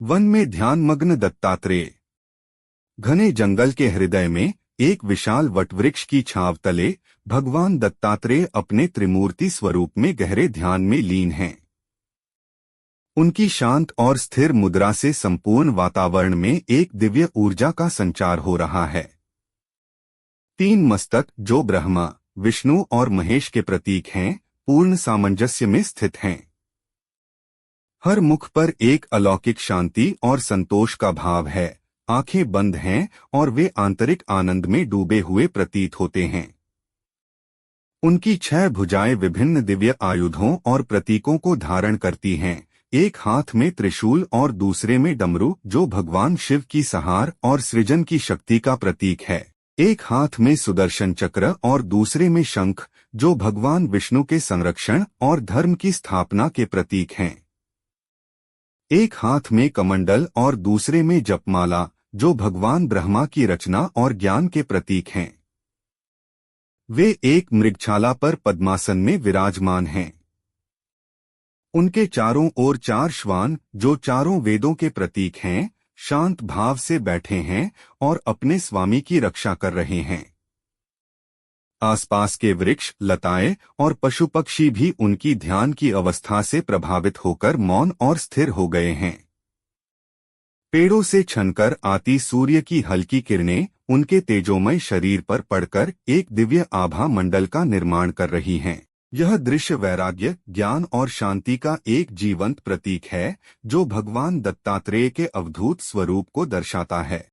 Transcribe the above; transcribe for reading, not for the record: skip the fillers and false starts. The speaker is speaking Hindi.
वन में ध्यानमग्न दत्तात्रेय। घने जंगल के हृदय में एक विशाल वटवृक्ष की छांव तले भगवान दत्तात्रेय अपने त्रिमूर्ति स्वरूप में गहरे ध्यान में लीन हैं। उनकी शांत और स्थिर मुद्रा से संपूर्ण वातावरण में एक दिव्य ऊर्जा का संचार हो रहा है। तीन मस्तक जो ब्रह्मा, विष्णु और महेश के प्रतीक हैं, पूर्ण सामंजस्य में स्थित हैं। हर मुख पर एक अलौकिक शांति और संतोष का भाव है। आंखें बंद हैं और वे आंतरिक आनंद में डूबे हुए प्रतीत होते हैं। उनकी 6 भुजाएं विभिन्न दिव्य आयुधों और प्रतीकों को धारण करती हैं। एक हाथ में त्रिशूल और दूसरे में डमरू जो भगवान शिव की संहार और सृजन की शक्ति का प्रतीक है। एक हाथ में सुदर्शन चक्र और दूसरे में शंख जो भगवान विष्णु के संरक्षण और धर्म की स्थापना के प्रतीक हैं। एक हाथ में कमंडल और दूसरे में जपमाला जो भगवान ब्रह्मा की रचना और ज्ञान के प्रतीक हैं। वे एक मृगछाला पर पद्मासन में विराजमान हैं। उनके चारों ओर 4 श्वान जो चारों वेदों के प्रतीक हैं, शांत भाव से बैठे हैं और अपने स्वामी की रक्षा कर रहे हैं। आसपास के वृक्ष, लताएं और पशु पक्षी भी उनकी ध्यान की अवस्था से प्रभावित होकर मौन और स्थिर हो गए हैं। पेड़ों से छनकर आती सूर्य की हल्की किरणें उनके तेजोमय शरीर पर पड़कर एक दिव्य आभा मंडल का निर्माण कर रही हैं। यह दृश्य वैराग्य, ज्ञान और शांति का एक जीवंत प्रतीक है जो भगवान दत्तात्रेय के अवधूत स्वरूप को दर्शाता है।